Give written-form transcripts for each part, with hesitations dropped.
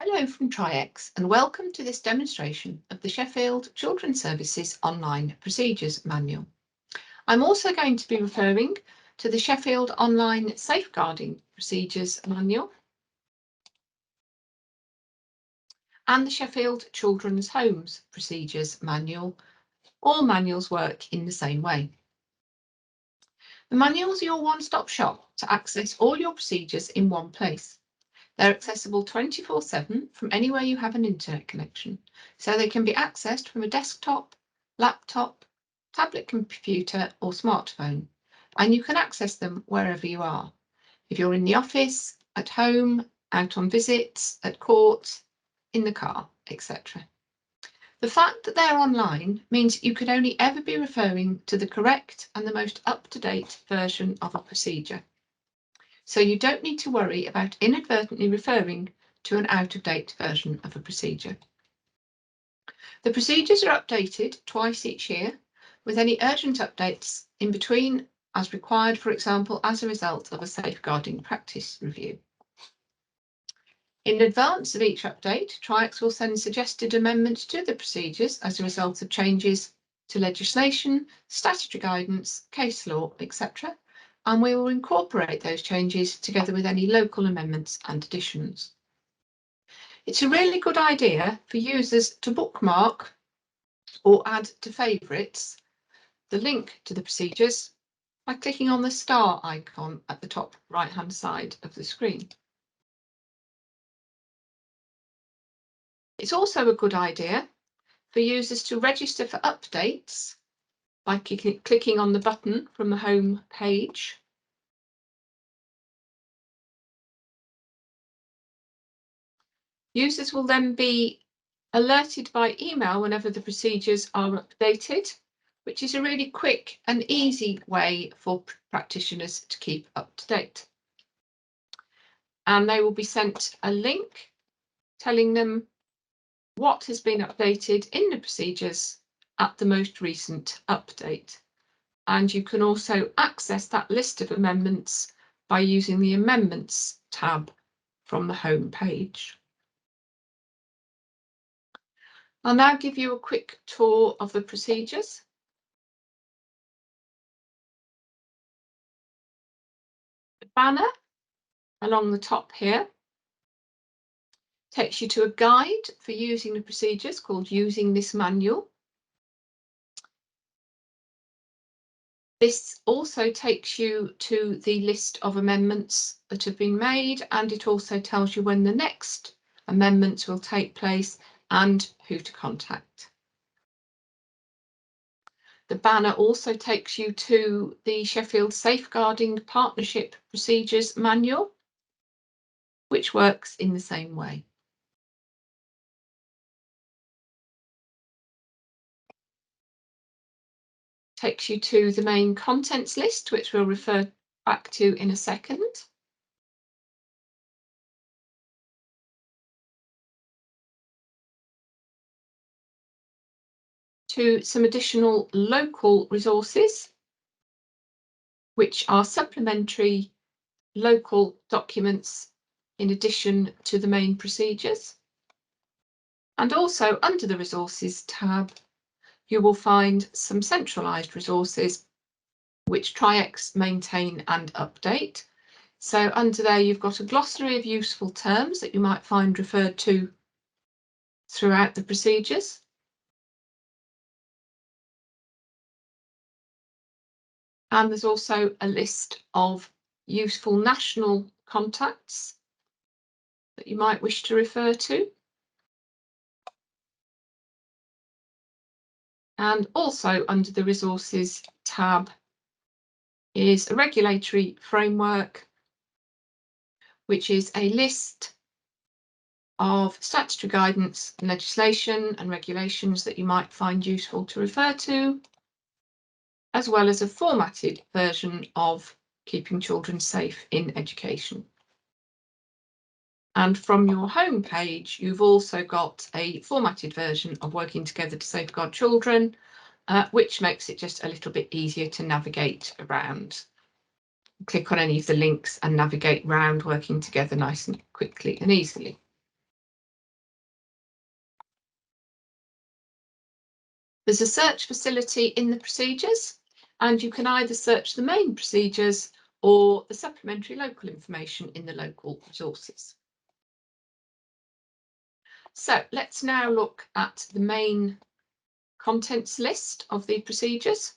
Hello from tri.x and welcome to this demonstration of the Sheffield Children's Services Online Procedures Manual. I'm also going to be referring to the Sheffield Online Safeguarding Procedures Manual and the Sheffield Children's Homes Procedures Manual. All manuals work in the same way. The manuals are your one-stop shop to access all your procedures in one place. They're accessible 24/7 from anywhere you have an internet connection, so they can be accessed from a desktop, laptop, tablet computer or smartphone, and you can access them wherever you are. If you're in the office, at home, out on visits, at court, in the car, etc. The fact that they're online means you could only ever be referring to the correct and the most up-to-date version of a procedure. So you don't need to worry about inadvertently referring to an out-of-date version of a procedure. The procedures are updated twice each year, with any urgent updates in between as required, for example, as a result of a safeguarding practice review. In advance of each update, tri.x will send suggested amendments to the procedures as a result of changes to legislation, statutory guidance, case law, etc. And we will incorporate those changes together with any local amendments and additions. It's a really good idea for users to bookmark or add to favourites the link to the procedures by clicking on the star icon at the top right-hand side of the screen. It's also a good idea for users to register for updates by clicking on the button from the home page. Users will then be alerted by email whenever the procedures are updated, which is a really quick and easy way for practitioners to keep up to date. And they will be sent a link telling them what has been updated in the procedures at the most recent update. And you can also access that list of amendments by using the Amendments tab from the home page. I'll now give you a quick tour of the procedures. The banner along the top here takes you to a guide for using the procedures called Using This Manual. This also takes you to the list of amendments that have been made, and it also tells you when the next amendments will take place and who to contact. The banner also takes you to the Sheffield Safeguarding Partnership Procedures Manual, which works in the same way. Takes you to the main contents list, which we'll refer back to in a second. To some additional local resources, which are supplementary local documents in addition to the main procedures. And also under the Resources tab, you will find some centralised resources which tri.x maintain and update. So under there, you've got a glossary of useful terms that you might find referred to throughout the procedures. And there's also a list of useful national contacts that you might wish to refer to. And also under the Resources tab is a regulatory framework, which is a list of statutory guidance and legislation and regulations that you might find useful to refer to, as well as a formatted version of Keeping Children Safe in Education. And from your home page, you've also got a formatted version of Working Together to Safeguard Children, which makes it just a little bit easier to navigate around. Click on any of the links and navigate around Working Together nice and quickly and easily. There's a search facility in the procedures, and you can either search the main procedures or the supplementary local information in the local resources. So let's now look at the main contents list of the procedures.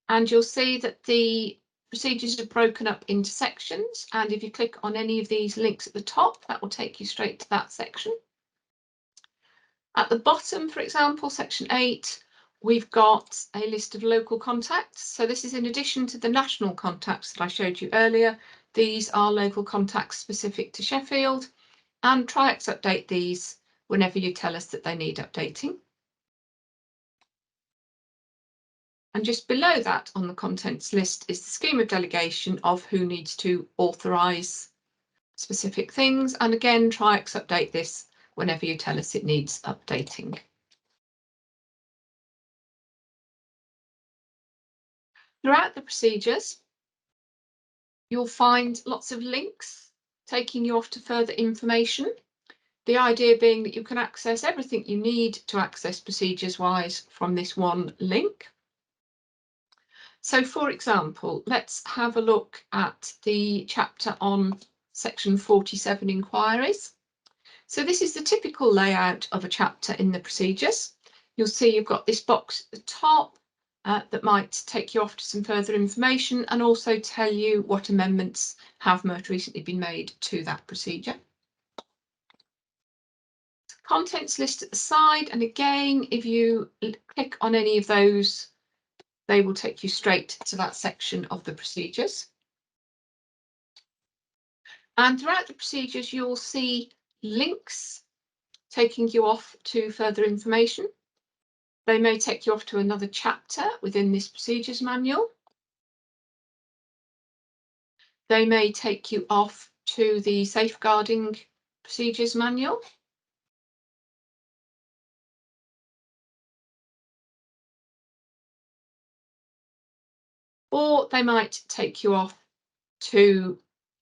And you'll see that the procedures are broken up into sections. And if you click on any of these links at the top, that will take you straight to that section. At the bottom, for example, section 8, we've got a list of local contacts. So this is in addition to the national contacts that I showed you earlier. These are local contacts specific to Sheffield, and tri.x update these whenever you tell us that they need updating. And just below that on the contents list is the scheme of delegation of who needs to authorise specific things. And again, tri.x update this whenever you tell us it needs updating. Throughout the procedures, you'll find lots of links taking you off to further information. The idea being that you can access everything you need to access procedures-wise from this one link. So, for example, let's have a look at the chapter on section 47 inquiries. So this is the typical layout of a chapter in the procedures. You'll see you've got this box at the top that might take you off to some further information and also tell you what amendments have most recently been made to that procedure. Contents list at the side, and again, if you click on any of those, they will take you straight to that section of the procedures. And throughout the procedures, you'll see links taking you off to further information. They may take you off to another chapter within this procedures manual. They may take you off to the safeguarding procedures manual. Or they might take you off to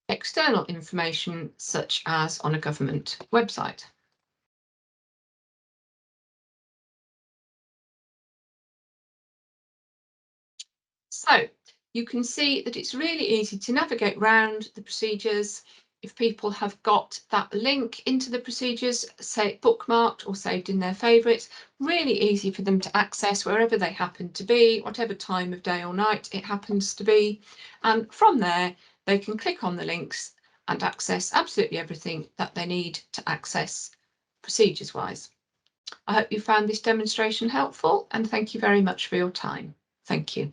external information, such as on a government website. So you can see that it's really easy to navigate around the procedures. If people have got that link into the procedures, say bookmarked or saved in their favourites, really easy for them to access wherever they happen to be, whatever time of day or night it happens to be. And from there, they can click on the links and access absolutely everything that they need to access procedures-wise. I hope you found this demonstration helpful, and thank you very much for your time. Thank you.